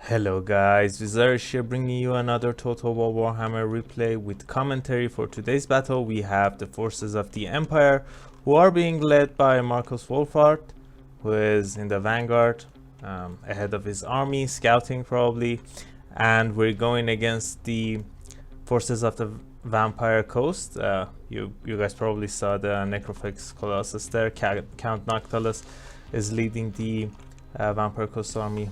Hello guys, Vizarish here bringing you another Total War Warhammer replay with commentary. For today's battle we have the forces of the Empire, who are being led by Marcus Wolfhard, who is in the vanguard, ahead of his army, scouting probably, and we're going against the forces of the Vampire Coast. You guys probably saw the Necrophix Colossus there. Count Noctilus is leading the Vampire Coast army.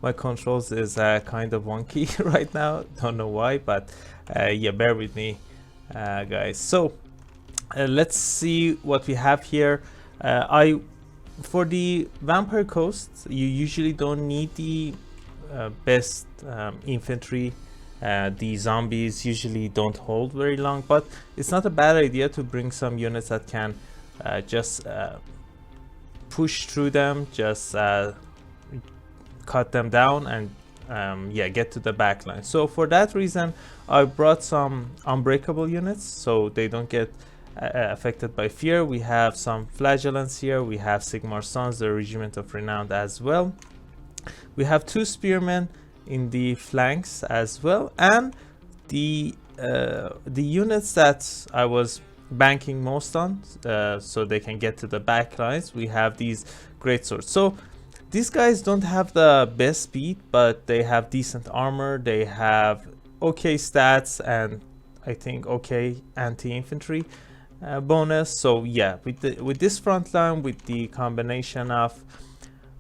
My controls is kind of wonky right now, don't know why, but yeah, bear with me guys. So let's see what we have here. For the Vampire Coast, you usually don't need the best infantry. The zombies usually don't hold very long, but it's not a bad idea to bring some units that can just push through them, just cut them down and yeah, get to the back line. So for that reason I brought some unbreakable units so they don't get affected by fear. We have some flagellants here, we have Sigmar Sons, the Regiment of Renown as well. We have two spearmen in the flanks as well, and the units that I was banking most on so they can get to the back lines, we have these Greatswords. So these guys don't have the best speed, but they have decent armor, they have okay stats, and I think okay anti-infantry bonus. So yeah, with this front line, with the combination of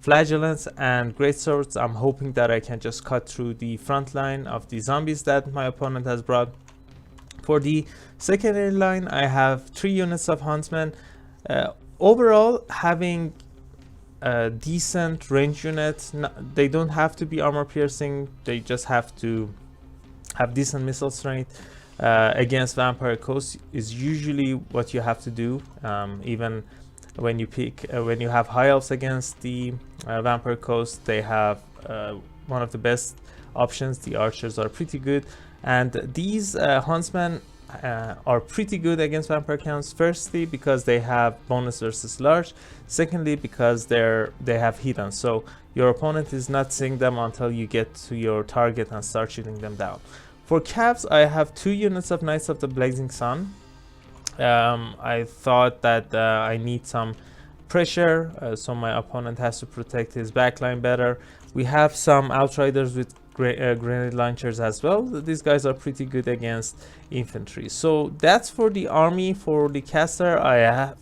flagellants and Greatswords, I'm hoping that I can just cut through the front line of the zombies that my opponent has brought. For the secondary line, I have 3 units of Huntsmen. Overall, having a decent range unit, they don't have to be armor piercing, they just have to have decent missile strength. Against Vampire Coast is usually what you have to do, even when you when you have high elves against the Vampire Coast. They have one of the best options. The archers are pretty good, and these huntsmen are pretty good against vampire counts. Firstly, because they have bonus versus large. Secondly, because they have hidden, so your opponent is not seeing them until you get to your target and start shooting them down. For Cavs, I have 2 units of Knights of the Blazing Sun. I thought that I need some pressure, so my opponent has to protect his backline better. We have some Outriders with grenade launchers as well. These guys are pretty good against infantry. So that's for the army. For the caster, I have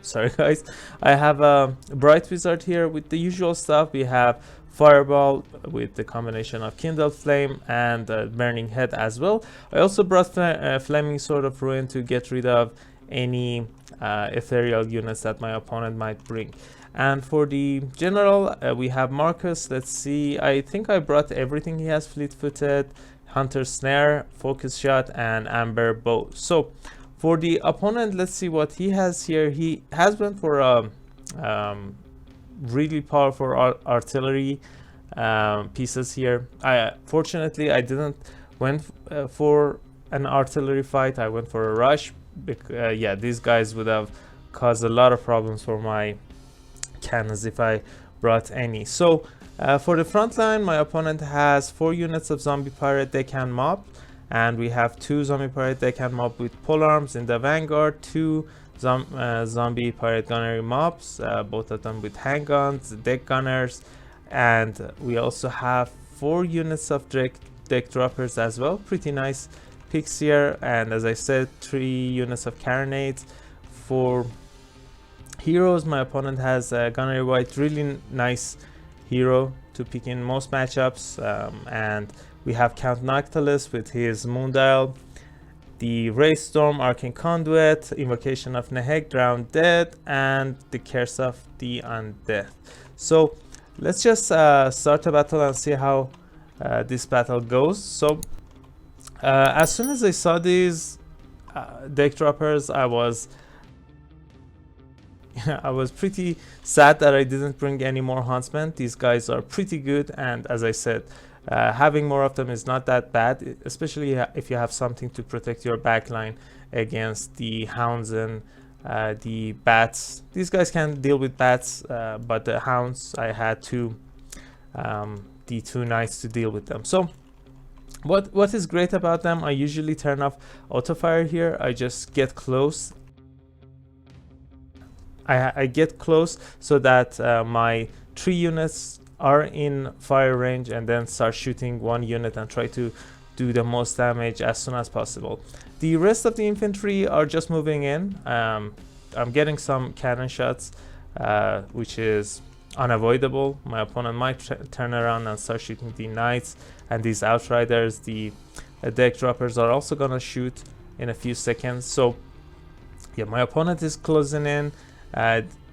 sorry guys, I have a Bright Wizard here with the usual stuff. We have Fireball with the combination of Kindle Flame and Burning Head as well. I also brought Flaming Sword of Ruin to get rid of any ethereal units that my opponent might bring. And for the general, we have Marcus. Let's see, I think I brought everything he has: Fleet-footed, Hunter Snare, Focus Shot, and Amber Bow. So for the opponent, let's see what he has here. He has went for a really powerful artillery pieces here. Fortunately, I didn't went for an artillery fight. I went for a rush. Yeah, these guys would have caused a lot of problems for my cannons if I brought any. So for the front line, my opponent has 4 units of Zombie Pirate Deccan Mob, and we have 2 Zombie Pirate Deccan Mob with polearms in the vanguard, 2 Zombie Pirate Gunnery Mobs, both of them with handguns, deck gunners, and we also have 4 units of deck droppers as well. Pretty nice picks here. And as I said, 3 units of carronades. For heroes, my opponent has Gunnery White, really nice hero to pick in most matchups, and we have Count Noctilus with his Moondial, the Wraith Storm, Arcane Conduit, Invocation of Neheg, Drowned Dead, and the Curse of the Undead. So let's just start the battle and see how this battle goes. So as soon as I saw these deck droppers, I was pretty sad that I didn't bring any more huntsmen. These guys are pretty good, and as I said, having more of them is not that bad, especially if you have something to protect your backline against the hounds and the bats. These guys can deal with bats, but the hounds, I had to the two knights to deal with them. So what is great about them, I usually turn off auto fire here. I just get close. I get close so that my 3 units are in fire range, and then start shooting 1 unit and try to do the most damage as soon as possible. The rest of the infantry are just moving in. I'm getting some cannon shots, which is unavoidable. My opponent might turn around and start shooting the knights and these outriders. The deck droppers are also gonna shoot in a few seconds. So yeah, my opponent is closing in.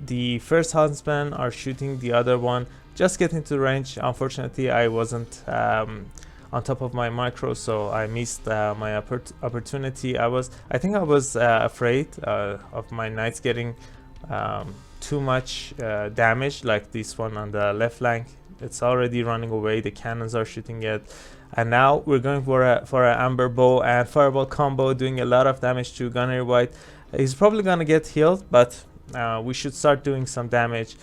The first huntsmen are shooting the other one, just getting to range. Unfortunately, I wasn't on top of my micro, so I missed my opportunity. I think I was afraid of my knights getting too much damage, like this one on the left flank. It's already running away. The cannons are shooting it, and now we're going for a amber bow and fireball combo, doing a lot of damage to Gunnery White. He's probably gonna get healed, but we should start doing some damage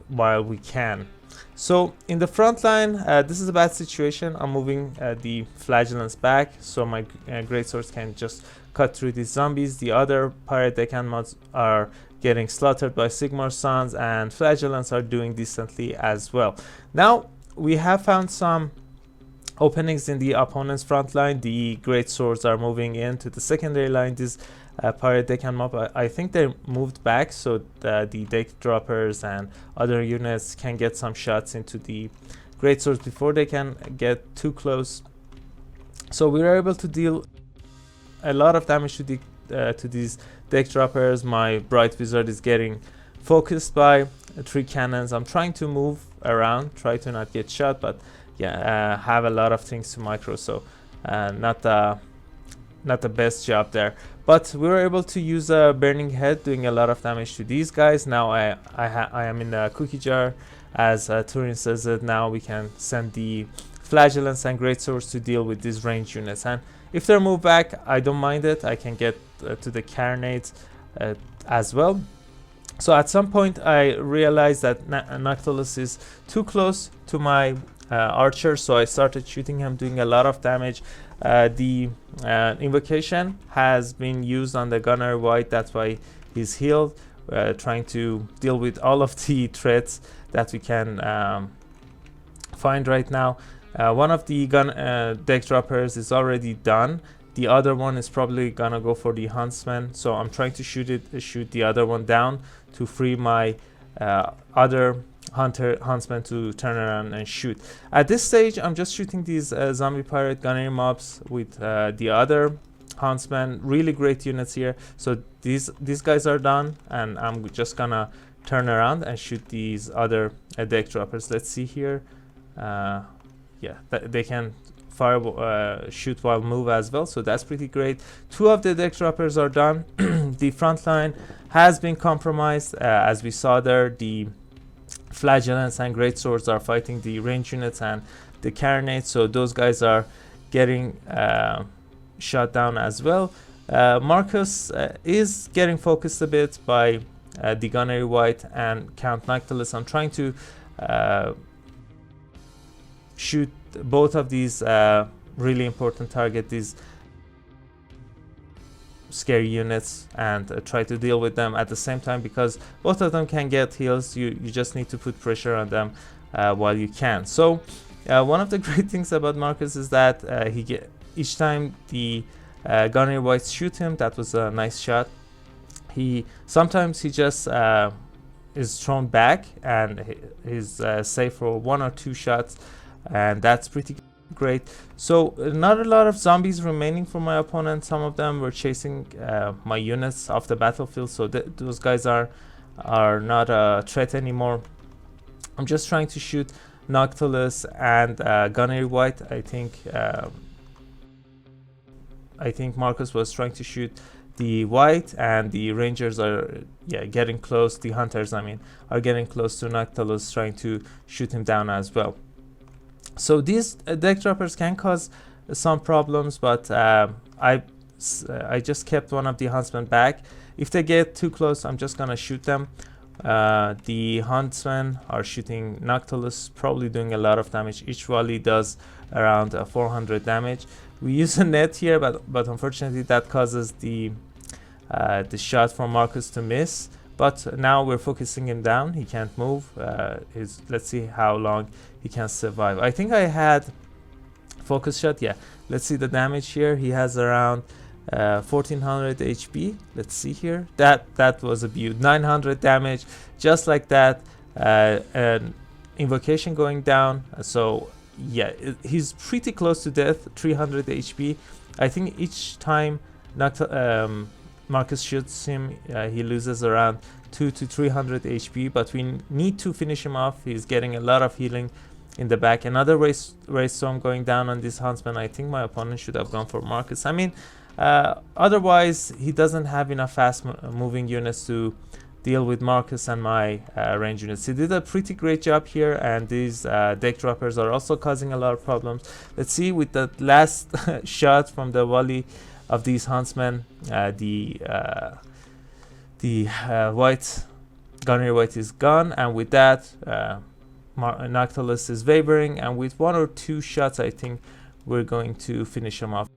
while we can. So in the front line, this is a bad situation. I'm moving the flagellants back so my greatswords can just cut through these zombies. The other pirate deckhand mods are getting slaughtered by Sigmar's sons, and flagellants are doing decently as well. Now we have found some openings in the opponent's front line. The greatswords are moving into the secondary line. This pirate deckhand mob, I think they moved back so the deck droppers and other units can get some shots into the greatswords before they can get too close. So we were able to deal a lot of damage to these deck droppers. My bright wizard is getting focused by 3 cannons. I'm trying to move around, try to not get shot, but yeah, have a lot of things to micro, so not the best job there. But we were able to use a burning head, doing a lot of damage to these guys. Now I am in the cookie jar, as Turin says it. Now we can send the flagellants and greatswords to deal with these range units, and if they're moved back, I don't mind it. I can get to the carronades as well. So at some point I realized that Noctilus is too close to my archer, so I started shooting him, doing a lot of damage. The invocation has been used on the Gunner White, that's why he's healed. Trying to deal with all of the threats that we can find right now. One of the deck droppers is already done. The other one is probably gonna go for the huntsman, so I'm trying to shoot the other one down to free my other huntsman to turn around and shoot. At this stage, I'm just shooting these zombie pirate gunnery mobs with the other huntsman. Really great units here. So these guys are done, and I'm just gonna turn around and shoot these other deck droppers. Let's see here. Yeah, they can shoot while move as well, so that's pretty great. 2 of the deck droppers are done. The front line has been compromised, as we saw there. The flagellants and greatswords are fighting the range units and the carronades, so those guys are getting shot down as well. Marcus is getting focused a bit by the Gunnery White and Count Noctilus. I'm trying to shoot both of these really important target, these scary units, and try to deal with them at the same time, because both of them can get heals. You just need to put pressure on them while you can. So one of the great things about Marcus is that each time the Gunnery Whites shoot him, that was a nice shot, sometimes he just is thrown back and he's safe for 1 or 2 shots, and that's pretty great. So not a lot of zombies remaining for my opponent. Some of them were chasing my units off the battlefield, so those guys are not a threat anymore. I'm just trying to shoot Noctilus and Gunnery White. I think Marcus was trying to shoot the white, and the rangers are getting close. The hunters, I mean, are getting close to Noctilus, trying to shoot him down as well. So these deck droppers can cause some problems, but I just kept one of the huntsmen back. If they get too close, I'm just gonna shoot them The huntsmen are shooting Noctilus, probably doing a lot of damage. Each volley does around 400 damage. We use a net here, but unfortunately that causes the shot from Marcus to miss. But now we're focusing him down. He can't move. Let's see how long he can survive. I think I had focus shot. Yeah, let's see the damage here. He has around 1400 HP. Let's see here. That was a beaut. 900 damage, just like that. An invocation going down. So yeah, he's pretty close to death. 300 HP. I think each time Marcus shoots him, he loses around 200 to 300 HP, but we need to finish him off. He's getting a lot of healing in the back. Another race storm going down on this huntsman. I think my opponent should have gone for Marcus. I mean, otherwise he doesn't have enough fast moving units to deal with Marcus and my range units. He did a pretty great job here, and these deck droppers are also causing a lot of problems. Let's see with the last shot from the volley of these huntsmen, the white gunnery white is gone, and with that Noctilus is wavering, and with 1 or 2 shots I think we're going to finish him off.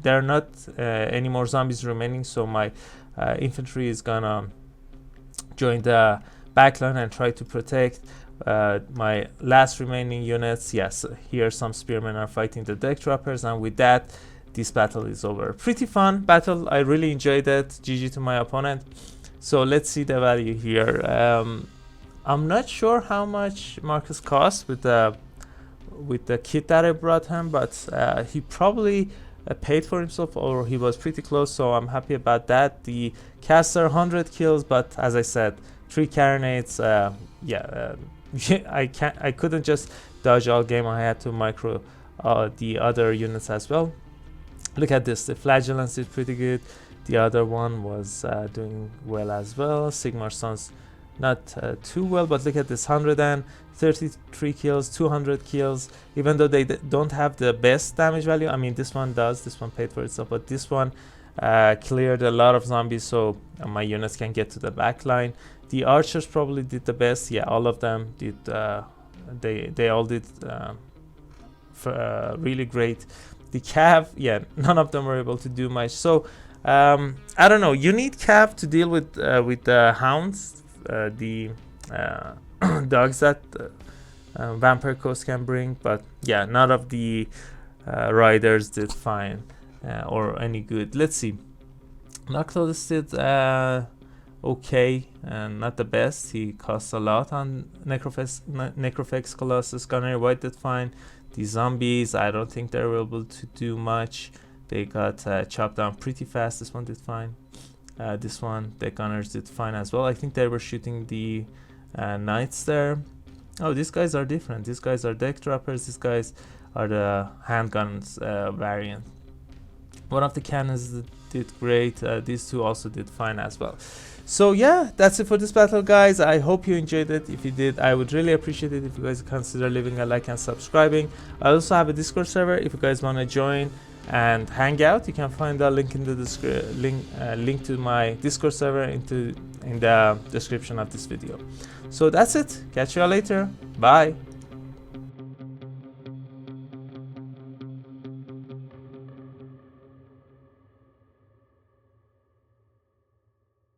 There are not any more zombies remaining, so my infantry is gonna join the backline and try to protect my last remaining units. Yes, here some spearmen are fighting the deck droppers, and with that this battle is over. Pretty fun battle. I really enjoyed it. GG to my opponent. So let's see the value here. I'm not sure how much Marcus cost with the kit that I brought him, but he probably paid for himself, or he was pretty close, so I'm happy about that. The caster 100 kills, but as I said, 3 carronades. I couldn't just dodge all game. I had to micro the other units as well. Look at this. The flagellance is pretty good. The other one was doing well as well. Sigmar Sons not too well, but look at this, 133 kills, 200 kills, even though they don't have the best damage value. I mean, this one does. This one paid for itself, but this one cleared a lot of zombies, so my units can get to the back line. The archers probably did the best. Yeah, all of them did. They all did really great. The cav, yeah, none of them were able to do much. So I don't know. You need cav to deal with the hounds, the dogs that Vampire Coast can bring. But yeah, none of the riders did fine or any good. Let's see. Noctilus did okay, and not the best. He costs a lot on Necrophex Colossus. Gunnery White did fine. The zombies, I don't think they're able to do much. They got chopped down pretty fast. This one did fine. This one, the gunners did fine as well. I think they were shooting the knights there. Oh, these guys are different. These guys are deck droppers. These guys are the handguns variant. One of the cannons did great. These two also did fine as well. So yeah, that's it for this battle, guys. I hope you enjoyed it. If you did, I would really appreciate it if you guys consider leaving a like and subscribing. I also have a Discord server. If you guys want to join and hang out, you can find the link in the link to my Discord server in the description of this video. So that's it. Catch you all later. Bye.